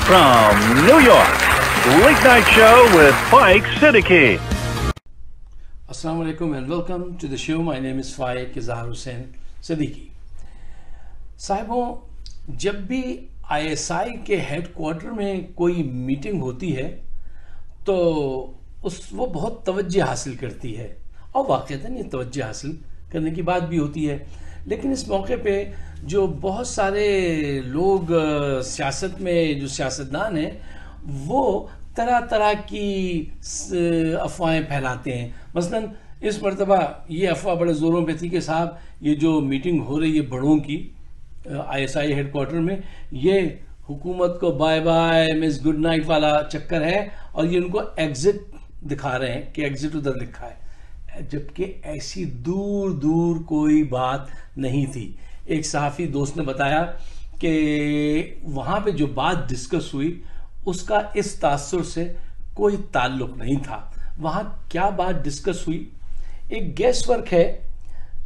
from New York, Late Night Show with Faik Siddiqui. Assalamu alaikum and welcome to the show. My name is Faik Izhar Hussain Siddiqui. साहिबों, जब भी ISI के headquarter में कोई meeting होती है तो वो बहुत तवज्जो हासिल करती है और वाक़ईतन ये तवज्जो हासिल करने की बात भी होती है। लेकिन इस मौके पे जो बहुत सारे लोग सियासत में जो सियासतदान हैं वो तरह तरह की अफवाहें फैलाते हैं। मसलन इस मरतबा ये अफवाह बड़े ज़ोरों पे थी कि साहब ये जो मीटिंग हो रही है बड़ों की ISI हेडक्वार्टर में, ये हुकूमत को bye bye miss good night वाला चक्कर है और ये उनको एग्जिट दिखा रहे हैं कि एग्जिट उधर लिखा है, जबकि ऐसी दूर दूर कोई बात नहीं थी। एक सहाफ़ी दोस्त ने बताया कि वहाँ पे जो बात डिस्कस हुई उसका इस तासुर से कोई ताल्लुक नहीं था। वहाँ क्या बात डिस्कस हुई, एक गैस वर्क है,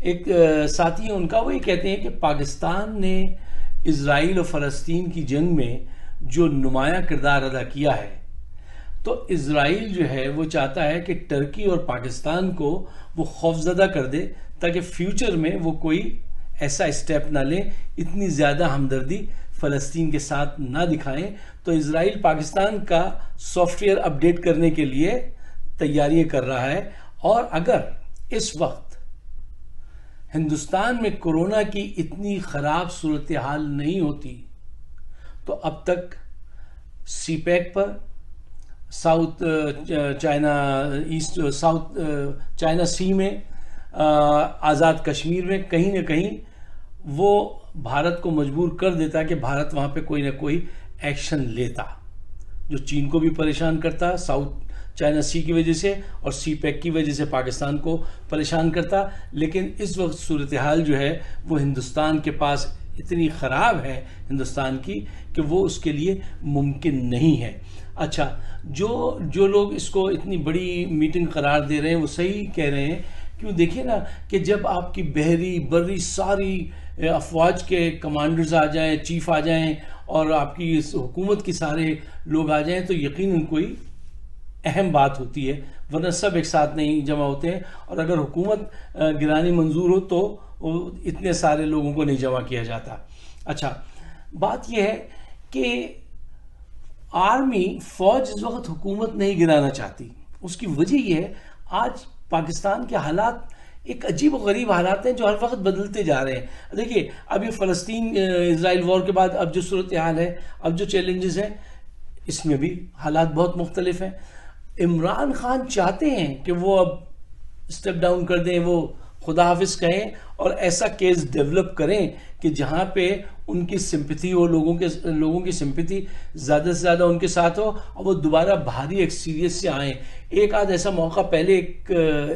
एक साथी है उनका, वो ये कहते हैं कि पाकिस्तान ने इजराइल और फ़लस्तीन की जंग में जो नुमाया किरदार अदा किया है, तो इजराइल जो है वो चाहता है कि टर्की और पाकिस्तान को वो खौफजदा कर दे ताकि फ्यूचर में वो कोई ऐसा स्टेप ना ले, इतनी ज़्यादा हमदर्दी फ़लस्तीन के साथ ना दिखाएं। तो इजराइल पाकिस्तान का सॉफ्टवेयर अपडेट करने के लिए तैयारियां कर रहा है और अगर इस वक्त हिंदुस्तान में कोरोना की इतनी ख़राब सूरत हाल नहीं होती तो अब तक सीपैक पर साउथ चाइना सी में आज़ाद कश्मीर में कहीं ना कहीं वो भारत को मजबूर कर देता कि भारत वहाँ पे कोई ना कोई एक्शन लेता, जो चीन को भी परेशान करता साउथ चाइना सी की वजह से और सीपैक की वजह से पाकिस्तान को परेशान करता। लेकिन इस वक्त सूरत हाल जो है वो हिंदुस्तान के पास इतनी ख़राब है हिंदुस्तान की कि वो उसके लिए मुमकिन नहीं है। अच्छा, जो लोग इसको इतनी बड़ी मीटिंग करार दे रहे हैं वो सही कह रहे हैं। क्यों, देखिए ना कि जब आपकी बहरी बर्री सारी अफवाज के कमांडर्स आ जाएं, चीफ आ जाएं और आपकी इस हुकूमत के सारे लोग आ जाएं तो यकीनन कोई अहम बात होती है, वरना सब एक साथ नहीं जमा होते हैं। और अगर हुकूमत गिरानी मंजूर हो तो इतने सारे लोगों को नहीं जमा किया जाता। अच्छा, बात यह है कि आर्मी फौज इस वक्त हुकूमत नहीं गिराना चाहती। उसकी वजह यह है आज पाकिस्तान के हालात एक अजीब और गरीब हालात हैं जो हर वक्त बदलते जा रहे हैं। देखिए, अब ये फ़लस्तीन इजराइल वॉर के बाद अब जो सूरत हाल है, अब जो चैलेंजेस हैं, इसमें भी हालात बहुत मुख्तलिफ हैं। इमरान खान चाहते हैं कि वो अब स्टेप डाउन कर दें, वो खुदा हाफिज कहें और ऐसा केस डेवलप करें कि जहाँ पे उनकी सिंपैथी हो, लोगों की सिंपैथी ज़्यादा से ज़्यादा उनके साथ हो और वो दोबारा भारी एक्सपीरियंस से आएँ। एक आध ऐसा मौका पहले एक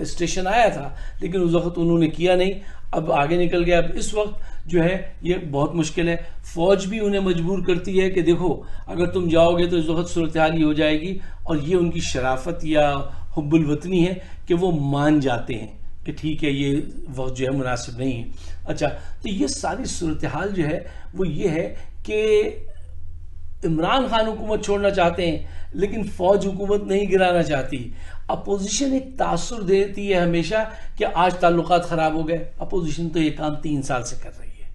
स्टेशन आया था लेकिन उस वक्त उन्होंने किया नहीं, अब आगे निकल गया। अब इस वक्त जो है ये बहुत मुश्किल है। फौज भी उन्हें मजबूर करती है कि देखो अगर तुम जाओगे तो इस वक्त सूरत हाल ही हो जाएगी, और ये उनकी शराफत या हुब्बुल वतनी है कि वो मान जाते हैं कि ठीक है ये वक्त जो है मुनासिब नहीं है। अच्छा, तो ये सारी सूरत हाल जो है वो ये है कि इमरान खान हुकूमत छोड़ना चाहते हैं लेकिन फौज हुकूमत नहीं गिराना चाहती। अपोजिशन एक तासुर देती है हमेशा कि आज ताल्लुकात ख़राब हो गए। अपोजिशन तो ये काम 3 साल से कर रही है।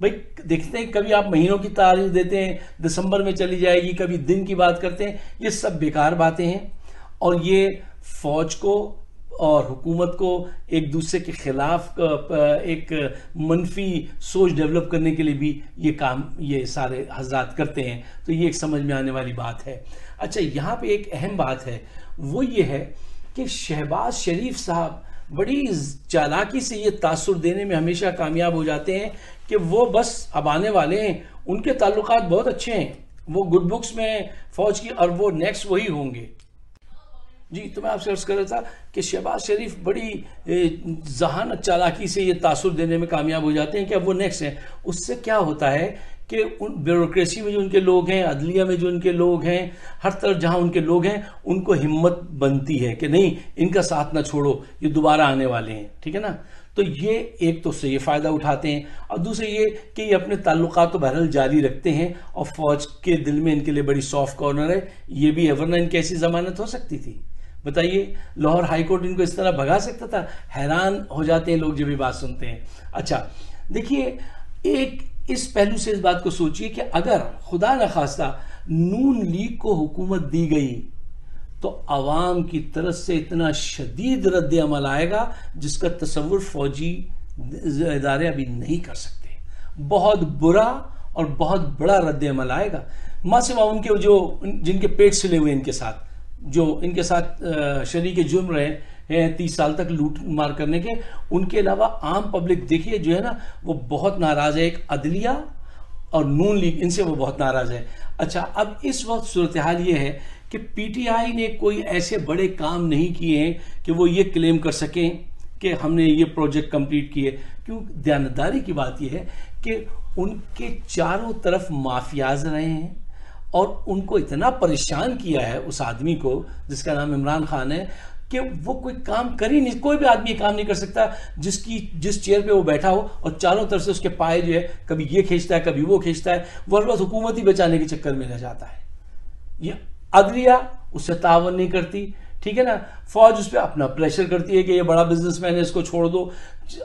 भाई देखते हैं, कभी आप महीनों की तारीख देते हैं, दिसंबर में चली जाएगी, कभी दिन की बात करते हैं, ये सब बेकार बातें हैं और ये फौज को और हुकूमत को एक दूसरे के खिलाफ एक मनफी सोच डेवलप करने के लिए भी ये काम ये सारे हजरात करते हैं। तो ये एक समझ में आने वाली बात है। अच्छा, यहाँ पे एक अहम बात है, वो ये है कि शहबाज शरीफ साहब बड़ी चालाकी से ये तासुर देने में हमेशा कामयाब हो जाते हैं कि वो बस अब आने वाले हैं, उनके ताल्लुकात बहुत अच्छे हैं, वो गुड बुक्स में फौज की, और वो नेक्स्ट वही होंगे। जी, तो मैं आपसे अर्ज कर रहा था कि शहबाज शरीफ बड़ी जहानत चालाकी से ये तासुर देने में कामयाब हो जाते हैं कि अब वो नेक्स्ट हैं। उससे क्या होता है कि उन ब्यूरोक्रेसी में जो उनके लोग हैं, अदलिया में जो उनके लोग हैं, हर तरफ जहां उनके लोग हैं, उनको हिम्मत बनती है कि नहीं, इनका साथ ना छोड़ो, ये दोबारा आने वाले हैं, ठीक है ना। तो ये एक तो से ये फ़ायदा उठाते हैं, और दूसरे ये कि ये अपने ताल्लुकात तो बहरहाल जारी रखते हैं, और फ़ौज के दिल में इनके लिए बड़ी सॉफ्ट कॉर्नर है, ये भी है, वरना इनकी ऐसी ज़मानत हो सकती थी? बताइए, लाहौर हाई कोर्ट इनको इस तरह भगा सकता था? हैरान हो जाते हैं लोग जब भी बात सुनते हैं। अच्छा देखिए, एक इस पहलू से इस बात को सोचिए कि अगर खुदा न खास्ता नून लीग को हुकूमत दी गई तो अवाम की तरफ से इतना शदीद रद्द अमल आएगा जिसका तसव्वुर फौजी इदारे अभी नहीं कर सकते। बहुत बुरा और बहुत बड़ा रद्द अमल आएगा। माँ सिवा उनके जो जिनके पेट सिले हुए इनके साथ, जो इनके साथ शरीक जुर्म रहे हैं 30 साल तक लूट मार करने के, उनके अलावा आम पब्लिक देखिए जो है ना वो बहुत नाराज है। एक अदलिया और नून लीग, इनसे वो बहुत नाराज है। अच्छा, अब इस वक्त सूरत हाल ये है कि पीटीआई ने कोई ऐसे बड़े काम नहीं किए हैं कि वो ये क्लेम कर सकें कि हमने ये प्रोजेक्ट कंप्लीट किए। क्यों? दयानतदारी की बात यह है कि उनके चारों तरफ माफियाज रहे हैं और उनको इतना परेशान किया है उस आदमी को जिसका नाम इमरान खान है कि वो कोई काम कर ही नहीं, कोई भी आदमी काम नहीं कर सकता जिस चेयर पे वो बैठा हो और चारों तरफ से उसके पाए जो है कभी ये खींचता है कभी वो खींचता है, वो हर वक्त हुकूमत ही बचाने के चक्कर में रह जाता है। ये अदलिया उससे तावन नहीं करती, ठीक है ना, फौज उस पर अपना प्रेशर करती है कि ये बड़ा बिजनेसमैन है इसको छोड़ दो।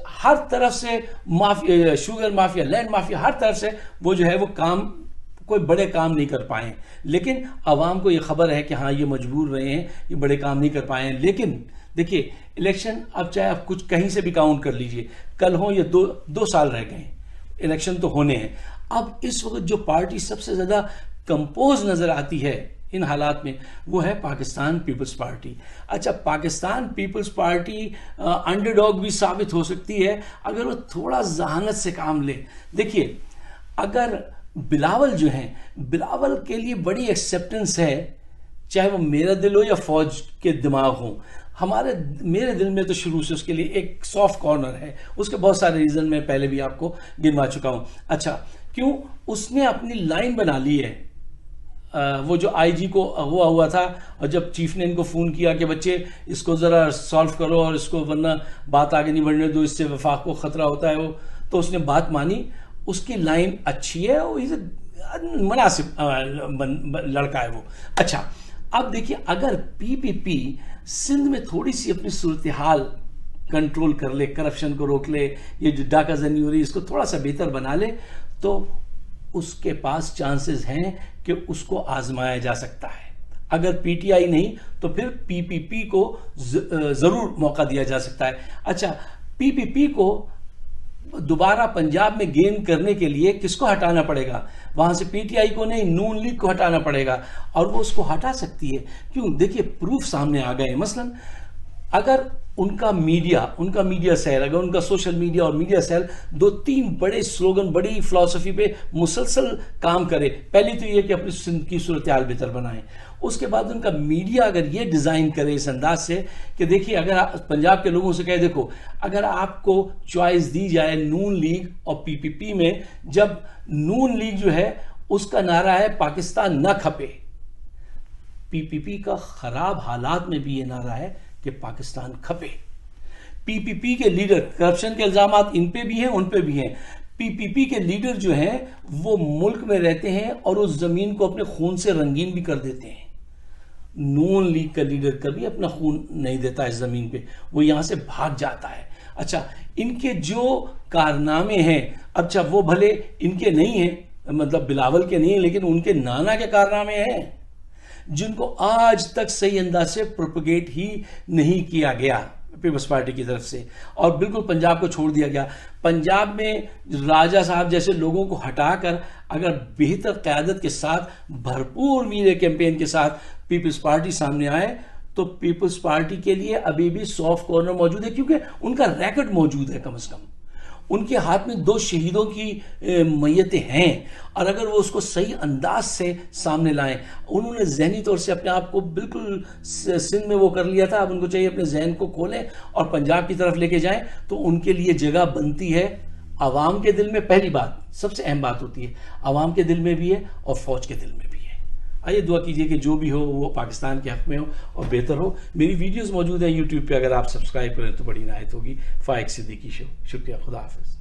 हर तरफ से mafia, sugar mafia, land mafia, हर तरफ से वो जो है वो काम, कोई बड़े काम नहीं कर पाए। लेकिन आवाम को ये खबर है कि हाँ ये मजबूर रहे हैं, ये बड़े काम नहीं कर पाए हैं। लेकिन देखिए इलेक्शन, अब चाहे आप कुछ कहीं से भी काउंट कर लीजिए, कल हो या दो साल रह गए, इलेक्शन तो होने हैं। अब इस वक्त जो पार्टी सबसे ज्यादा कंपोज नजर आती है इन हालात में वो है पाकिस्तान पीपल्स पार्टी। अच्छा, पाकिस्तान पीपल्स पार्टी अंडरडॉग भी साबित हो सकती है अगर वो थोड़ा जहानत से काम ले। देखिए, अगर बिलावल जो हैं, बिलावल के लिए बड़ी एक्सेप्टेंस है, चाहे वो मेरा दिल हो या फौज के दिमाग हो। मेरे दिल में तो शुरू से उसके लिए एक सॉफ्ट कॉर्नर है। उसके बहुत सारे रीजन मैं पहले भी आपको गिनवा चुका हूं। अच्छा, क्यों? उसने अपनी लाइन बना ली है। वो जो आईजी को हुआ था, और जब चीफ ने इनको फोन किया कि बच्चे इसको जरा सॉल्व करो और इसको, वरना बात आगे नहीं बढ़ने दो, इससे वफाक को खतरा होता है, वो तो उसने बात मानी। उसकी लाइन अच्छी है, वो मुनासिब लड़का है वो। अच्छा, अब देखिए, अगर पीपीपी सिंध में थोड़ी सी अपनी सूरत हाल कंट्रोल कर ले, करप्शन को रोक ले, ये जो डाका जनी हो रही है इसको थोड़ा सा बेहतर बना ले, तो उसके पास चांसेस हैं कि उसको आजमाया जा सकता है। अगर पीटीआई नहीं तो फिर पीपीपी को जरूर मौका दिया जा सकता है। अच्छा, पीपीपी को दोबारा पंजाब में गेन करने के लिए किसको हटाना पड़ेगा? वहां से पीटीआई को नहीं, नून लीग को हटाना पड़ेगा, और वो उसको हटा सकती है। क्यों? देखिए, प्रूफ सामने आ गए। मसलन अगर उनका मीडिया सेल, अगर उनका सोशल मीडिया और मीडिया सेल 2-3 बड़े स्लोगन, बड़ी फिलॉसफी पे मुसलसल काम करे, पहले तो ये कि अपनी सिंध की सूरत हाल बेहतर बनाएं, उसके बाद उनका मीडिया अगर ये डिजाइन करे इस अंदाज से कि देखिए, अगर पंजाब के लोगों से कहे देखो, अगर आपको चॉइस दी जाए नून लीग और पीपीपी में, जब नून लीग जो है उसका नारा है पाकिस्तान न खपे, पीपीपी का खराब हालात में भी ये नारा है कि पाकिस्तान खपे। पीपीपी के लीडर, करप्शन के इल्जामात इन पे भी हैं उन पे भी हैं। पीपीपी के लीडर जो हैं वो मुल्क में रहते हैं और उस जमीन को अपने खून से रंगीन भी कर देते हैं। नून लीग का लीडर कभी अपना खून नहीं देता इस जमीन पे, वो यहां से भाग जाता है। अच्छा, इनके जो कारनामे हैं, अच्छा वो भले इनके नहीं हैं, मतलब बिलावल के नहीं है, लेकिन उनके नाना के कारनामे हैं जिनको आज तक सही अंदाज से प्रोपगेट ही नहीं किया गया पीपल्स पार्टी की तरफ से, और बिल्कुल पंजाब को छोड़ दिया गया। पंजाब में राजा साहब जैसे लोगों को हटाकर अगर बेहतर क़यादत के साथ, भरपूर मीडिया कैंपेन के साथ पीपल्स पार्टी सामने आए तो पीपल्स पार्टी के लिए अभी भी सॉफ्ट कॉर्नर मौजूद है, क्योंकि उनका रैकेट मौजूद है। कम से कम उनके हाथ में 2 शहीदों की मैयतें हैं, और अगर वो उसको सही अंदाज से सामने लाएं, उन्होंने जहनी तौर से अपने आप को बिल्कुल सिंध में वो कर लिया था, अब उनको चाहिए अपने जहन को खोलें और पंजाब की तरफ लेके जाएं, तो उनके लिए जगह बनती है आवाम के दिल में। पहली बात, सबसे अहम बात होती है, आवाम के दिल में भी है और फौज के दिल में भी है। आइए दुआ कीजिए कि जो भी हो वो पाकिस्तान के हक में हो और बेहतर हो। मेरी वीडियोस मौजूद हैं यूट्यूब पे, अगर आप सब्सक्राइब करें तो बड़ी इनायत होगी। फाइक सिद्दीकी शो। शुक्रिया, खुदा हाफिज।